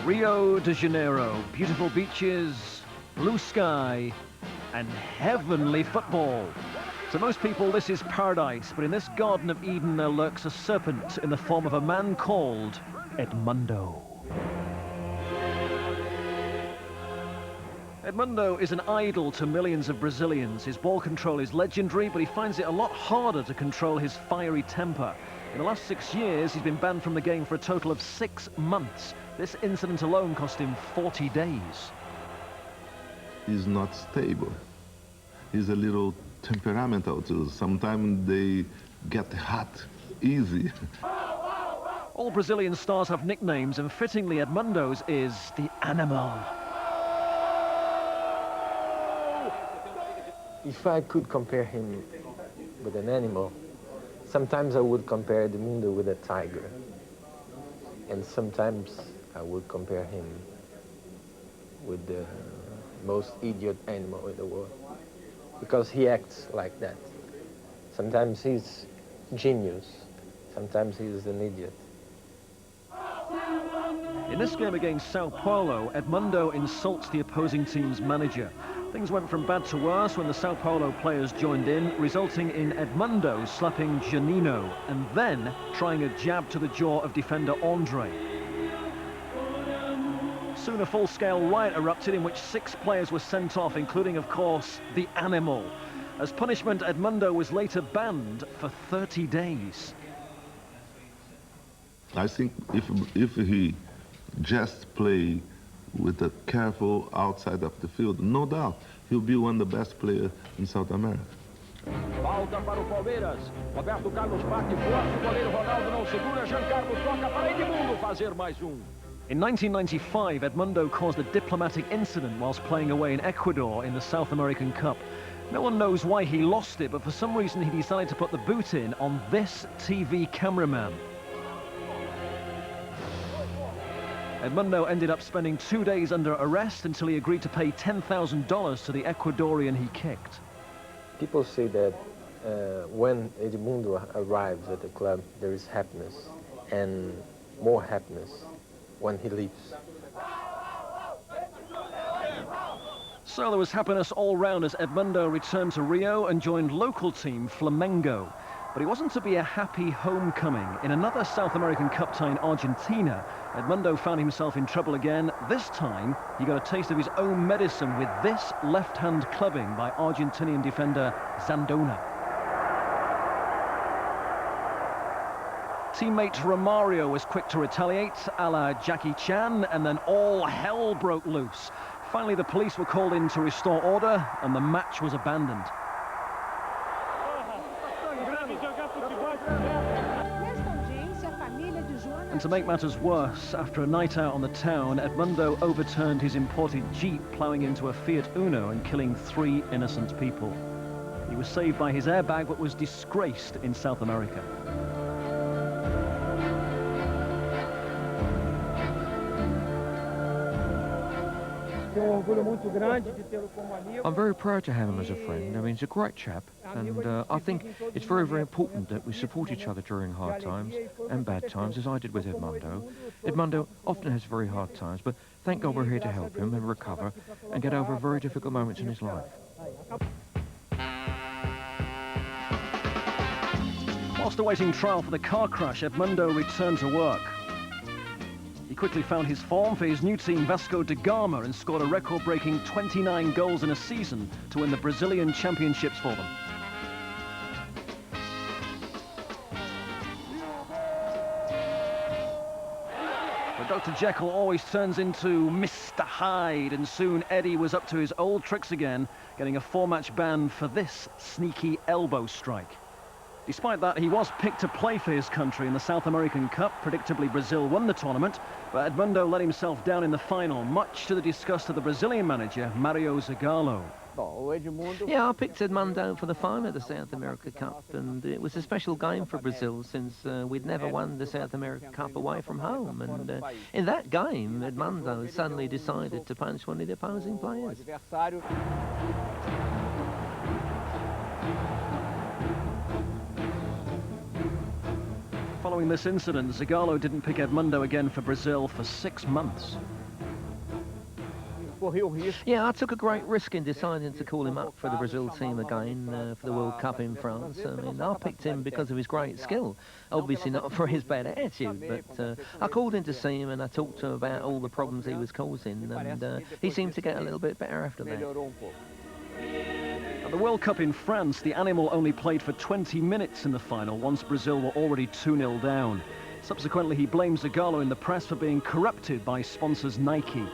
Rio de Janeiro, beautiful beaches, blue sky, and heavenly football. To most people, this is paradise, but in this Garden of Eden there lurks a serpent in the form of a man called Edmundo. Edmundo is an idol to millions of Brazilians. His ball control is legendary, but he finds it a lot harder to control his fiery temper. In the last 6 years, he's been banned from the game for a total of 6 months. This incident alone cost him 40 days. He's not stable. He's a little temperamental too. Sometimes they get hot easy. All Brazilian stars have nicknames, and fittingly Edmundo's is the Animal. If I could compare him with an animal, sometimes I would compare Edmundo with a tiger. And sometimes I would compare him with the most idiot animal in the world. Because he acts like that. Sometimes he's genius, sometimes he's an idiot. In this game against Sao Paulo, Edmundo insults the opposing team's manager. Things went from bad to worse when the Sao Paulo players joined in, resulting in Edmundo slapping Janino and then trying a jab to the jaw of defender Andre. Soon a full-scale riot erupted in which 6 players were sent off, including, of course, the Animal. As punishment, Edmundo was later banned for 30 days. I think if he just play with a careful outside of the field, no doubt he'll be one of the best players in South America. Falta para o Palmeiras. Roberto Carlos bate forte, o goleiro Ronaldo não segura, Giancarlo toca para Edmundo fazer mais In 1995, Edmundo caused a diplomatic incident whilst playing away in Ecuador in the South American Cup. No one knows why he lost it, but for some reason he decided to put the boot in on this TV cameraman. Edmundo ended up spending 2 days under arrest until he agreed to pay $10,000 to the Ecuadorian he kicked. People say that when Edmundo arrives at the club, there is happiness, and more happiness when he leaves. So there was happiness all round as Edmundo returned to Rio and joined local team Flamengo. But it wasn't to be a happy homecoming. In another South American Cup tie in Argentina, Edmundo found himself in trouble again. This time, he got a taste of his own medicine with this left-hand clubbing by Argentinian defender Zandona. Teammate Romario was quick to retaliate, a la Jackie Chan, and then all hell broke loose. Finally, the police were called in to restore order, and the match was abandoned. And to make matters worse, after a night out on the town, Edmundo overturned his imported Jeep, ploughing into a Fiat Uno and killing 3 innocent people. He was saved by his airbag, but was disgraced in South America. I'm very proud to have him as a friend. I mean, he's a great chap, and I think it's very, very important that we support each other during hard times and bad times, as I did with Edmundo. Edmundo often has very hard times, but thank God we're here to help him and recover and get over very difficult moments in his life. Whilst awaiting trial for the car crash, Edmundo returned to work. He quickly found his form for his new team Vasco da Gama and scored a record-breaking 29 goals in a season to win the Brazilian championships for them. But Dr. Jekyll always turns into Mr. Hyde, and soon Eddie was up to his old tricks again, getting a 4-match ban for this sneaky elbow strike. Despite that, he was picked to play for his country in the South American Cup. Predictably, Brazil won the tournament, but Edmundo let himself down in the final, much to the disgust of the Brazilian manager, Mario Zagallo. Yeah, I picked Edmundo for the final of the South America Cup, and it was a special game for Brazil since we'd never won the South America Cup away from home. And in that game, Edmundo suddenly decided to punch one of the opposing players. Following Following this incident, Zagallo didn't pick Edmundo again for Brazil for 6 months. Yeah, I took a great risk in deciding to call him up for the Brazil team again for the World Cup in France. I mean, I picked him because of his great skill, obviously not for his bad attitude, but I called in to see him and I talked to him about all the problems he was causing, and he seemed to get a little bit better after that. At the World Cup in France, the animal only played for 20 minutes in the final once Brazil were already 2-0 down. Subsequently, he blames Zagallo in the press for being corrupted by sponsors Nike.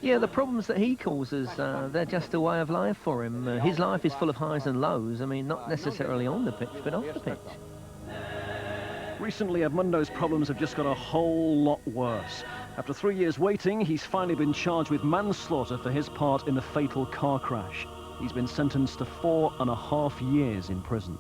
Yeah, the problems that he causes, they're just a way of life for him. His life is full of highs and lows. I mean, not necessarily on the pitch, but off the pitch. Recently, Edmundo's problems have just got a whole lot worse. After 3 years waiting, he's finally been charged with manslaughter for his part in the fatal car crash. He's been sentenced to 4.5 years in prison.